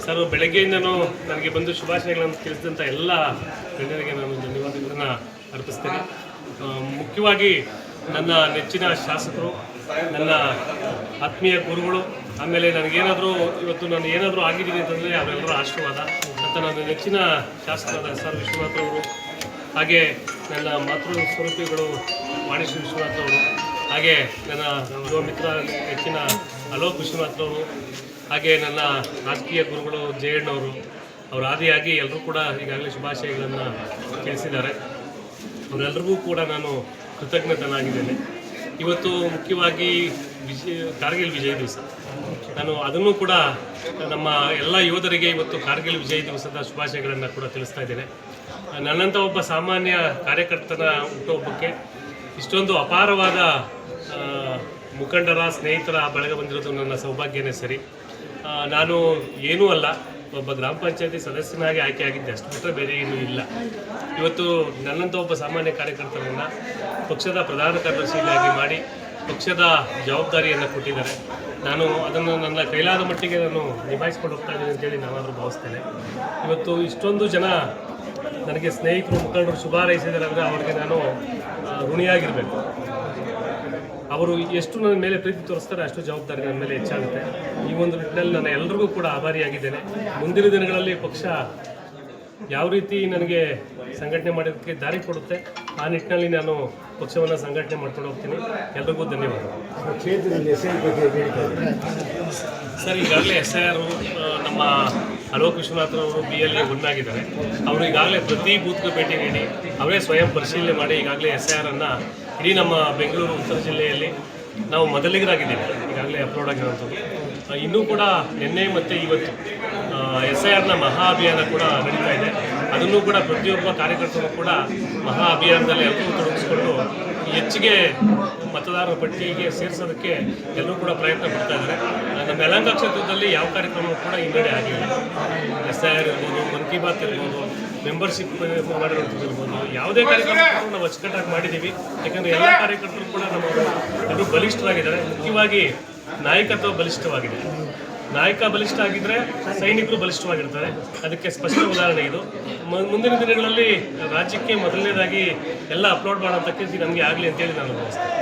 Sir, ಬೆಳಗ್ಗೆಯಿಂದನೂ ನನಗೆ ಬಂದು ಶುಭಾಶಯಗಳನ್ನು ತಿಳಿಸಿದಂಥ ಎಲ್ಲ ಗಣ್ಯರಿಗೆ ನಾನು ಧನ್ಯವಾದಗಳನ್ನು ಅರ್ಪಿಸ್ತೇನೆ. ಮುಖ್ಯವಾಗಿ ನನ್ನ ನೆಚ್ಚಿನ ಶಾಸಕರು, ನನ್ನ ಆತ್ಮೀಯ ಗುರುಗಳು, ಆಮೇಲೆ ನನಗೇನಾದರೂ ಇವತ್ತು ನಾನು ಏನಾದರೂ ಆಗಿದ್ದೀನಿ ಅಂತಂದರೆ ಅವರೆಲ್ಲರ ಆಶೀರ್ವಾದ ಅಂತ ನನ್ನ ನೆಚ್ಚಿನ ಶಾಸಕರಾದ ಸರ್ ವಿಶ್ವನಾಥ್ರವರು, ಹಾಗೆ ನನ್ನ ಮಾತೃ ಸ್ವರೂಪಿಗಳು ವಾಣಿಶ್ರೀ ವಿಶ್ವನಾಥ್ರವರು, ಹಾಗೆ ನನ್ನ ಯುವ ಮಿತ್ರ ನೆಚ್ಚಿನ ಅಲೋಕ್ ವಿಶ್ವನಾಥ್ರವರು, ಹಾಗೆ ನನ್ನ ರಾಜಕೀಯ ಗುರುಗಳು ಜಯಣ್ಣವರು, ಅವರ ಆದಿಯಾಗಿ ಎಲ್ಲರೂ ಕೂಡ ಈಗಾಗಲೇ ಶುಭಾಶಯಗಳನ್ನು ತಿಳಿಸಿದ್ದಾರೆ. ಅವರೆಲ್ಲರಿಗೂ ಕೂಡ ನಾನು ಕೃತಜ್ಞತನಾಗಿದ್ದೇನೆ. ಇವತ್ತು ಮುಖ್ಯವಾಗಿ ಕಾರ್ಗಿಲ್ ವಿಜಯ ದಿವಸ, ನಾನು ಅದನ್ನು ಕೂಡ ನಮ್ಮ ಎಲ್ಲ ಯೋಧರಿಗೆ ಇವತ್ತು ಕಾರ್ಗಿಲ್ ವಿಜಯ ದಿವಸದ ಶುಭಾಶಯಗಳನ್ನು ಕೂಡ ತಿಳಿಸ್ತಾ ಇದ್ದೇನೆ. ನನ್ನಂಥ ಒಬ್ಬ ಸಾಮಾನ್ಯ ಕಾರ್ಯಕರ್ತನ ಹುಟ್ಟುಹಬ್ಬಕ್ಕೆ ಇಷ್ಟೊಂದು ಅಪಾರವಾದ ಮುಖಂಡರ ಸ್ನೇಹಿತರ ಬಳಗ ಬಂದಿರೋದು ನನ್ನ ಸೌಭಾಗ್ಯನೇ ಸರಿ. ನಾನು ಏನೂ ಅಲ್ಲ, ಒಬ್ಬ ಗ್ರಾಮ ಪಂಚಾಯತಿ ಸದಸ್ಯನಾಗಿ ಆಯ್ಕೆಯಾಗಿದ್ದೆ, ಅಷ್ಟು ಬಿಟ್ಟರೆ ಬೇರೆ ಏನೂ ಇಲ್ಲ. ಇವತ್ತು ನನ್ನಂಥ ಒಬ್ಬ ಸಾಮಾನ್ಯ ಕಾರ್ಯಕರ್ತರನ್ನು ಪಕ್ಷದ ಪ್ರಧಾನ ಕಾರ್ಯದರ್ಶಿಯಾಗಿ ಮಾಡಿ ಪಕ್ಷದ ಜವಾಬ್ದಾರಿಯನ್ನು ಕೊಟ್ಟಿದ್ದಾರೆ. ನಾನು ಅದನ್ನು ನನ್ನ ಕೈಲಾದ ಮಟ್ಟಿಗೆ ನಾನು ನಿಭಾಯಿಸ್ಕೊಂಡು ಹೋಗ್ತಾ ಇದ್ದೀನಿ ಅಂತೇಳಿ ನಾನಾದರೂ ಭಾವಿಸ್ತೇನೆ. ಇವತ್ತು ಇಷ್ಟೊಂದು ಜನ ನನಗೆ ಸ್ನೇಹಿತರು, ಮುಖಂಡರು ಶುಭ ಹಾರೈಸಿದ್ದಾರೆ ಅಂದರೆ ಅವರಿಗೆ ನಾನು ಋಣಿಯಾಗಿರಬೇಕು. ಅವರು ಎಷ್ಟು ನನ್ನ ಮೇಲೆ ಪ್ರೀತಿ ತೋರಿಸ್ತಾರೆ ಅಷ್ಟು ಜವಾಬ್ದಾರಿ ನನ್ನ ಮೇಲೆ ಹೆಚ್ಚಾಗುತ್ತೆ. ಈ ಒಂದು ನಿಟ್ಟಿನಲ್ಲಿ ನಾನು ಎಲ್ಲರಿಗೂ ಕೂಡ ಆಭಾರಿಯಾಗಿದ್ದೇನೆ. ಮುಂದಿನ ದಿನಗಳಲ್ಲಿ ಪಕ್ಷ ಯಾವ ರೀತಿ ನನಗೆ ಸಂಘಟನೆ ಮಾಡೋದಕ್ಕೆ ದಾರಿ ಕೊಡುತ್ತೆ ಆ ನಿಟ್ಟಿನಲ್ಲಿ ನಾನು ಪಕ್ಷವನ್ನು ಸಂಘಟನೆ ಮಾಡ್ಕೊಂಡು ಹೋಗ್ತೀನಿ. ಎಲ್ರಿಗೂ ಧನ್ಯವಾದ. ಸರ್, ಈಗಾಗಲೇ SIR ನಮ್ಮ ಅಲೋಕ್ ವಿಶ್ವನಾಥ್ರವರು BLA ಆಗಿದ್ದಾರೆ. ಅವರು ಈಗಾಗಲೇ ಪ್ರತಿ ಬೂತ್ಗೆ ಭೇಟಿ ನೀಡಿ ಅವರೇ ಸ್ವಯಂ ಪರಿಶೀಲನೆ ಮಾಡಿ ಈಗಾಗಲೇ SIR ಅನ್ನು ಇಡೀ ನಮ್ಮ ಬೆಂಗಳೂರು ಉತ್ತರ ಜಿಲ್ಲೆಯಲ್ಲಿ ನಾವು ಮೊದಲಿಗರಾಗಿದ್ದೀವಿ. ಈಗಾಗಲೇ ಅಪ್ಲೋಡ್ ಆಗಿರುವಂಥದ್ದು. ಇನ್ನೂ ಕೂಡ ನಿನ್ನೆ ಮತ್ತು ಇವತ್ತು SIRನ ಮಹಾ ಅಭಿಯಾನ ಕೂಡ ನಡೀತಾ ಇದೆ. ಅದನ್ನು ಕೂಡ ಪ್ರತಿಯೊಬ್ಬ ಕಾರ್ಯಕರ್ತರು ಕೂಡ ಮಹಾ ಅಭಿಯಾನದಲ್ಲಿ ಎಲ್ಲರೂ ತೊಡಗಿಸ್ಕೊಂಡು ಹೆಚ್ಚಿಗೆ ಮತದಾರರ ಪಟ್ಟಿಗೆ ಸೇರಿಸೋದಕ್ಕೆ ಎಲ್ಲರೂ ಕೂಡ ಪ್ರಯತ್ನ ಪಡ್ತಾ ಇದ್ದಾರೆ. ನಮ್ಮ ಯಲಹಂಕ ಕ್ಷೇತ್ರದಲ್ಲಿ ಯಾವ ಕಾರ್ಯಕ್ರಮ ಕೂಡ ಹಿನ್ನಡೆ ಆಗಿಲ್ಲ. SIR ಇರ್ಬೋದು, ಮನ್ ಕಿ ಬಾತ್ ಇರ್ಬೋದು, ಮೆಂಬರ್ಶಿಪ್ ಮಾಡಿರೋಂಥದ್ದು ಇರ್ಬೋದು, ಯಾವುದೇ ಕಾರ್ಯಕ್ರಮ ನಾವು ಅಚ್ಚುಕಟ್ಟಾಗಿ ಮಾಡಿದ್ದೀವಿ. ಯಾಕಂದರೆ ಎಲ್ಲ ಕಾರ್ಯಕರ್ತರು ಕೂಡ ಎಲ್ಲರೂ ಬಲಿಷ್ಠರಾಗಿದ್ದಾರೆ. ಮುಖ್ಯವಾಗಿ ನಾಯಕತ್ವ ಬಲಿಷ್ಠವಾಗಿದೆ. ನಾಯಕ ಬಲಿಷ್ಠ ಆಗಿದ್ದರೆ ಸೈನಿಕರು ಬಲಿಷ್ಠವಾಗಿರ್ತಾರೆ. ಅದಕ್ಕೆ ಸ್ಪಷ್ಟ ಉದಾಹರಣೆ ಇದು. ಮುಂದಿನ ದಿನಗಳಲ್ಲಿ ರಾಜ್ಯಕ್ಕೆ ಮೊದಲನೇದಾಗಿ ಎಲ್ಲ ಅಪ್ಲೋಡ್ ಮಾಡೋಂಥಕ್ಕೆ ನಮಗೆ ಆಗಲಿ ಅಂತೇಳಿ ನಾನು ಭಾವಿಸ್ತೇನೆ.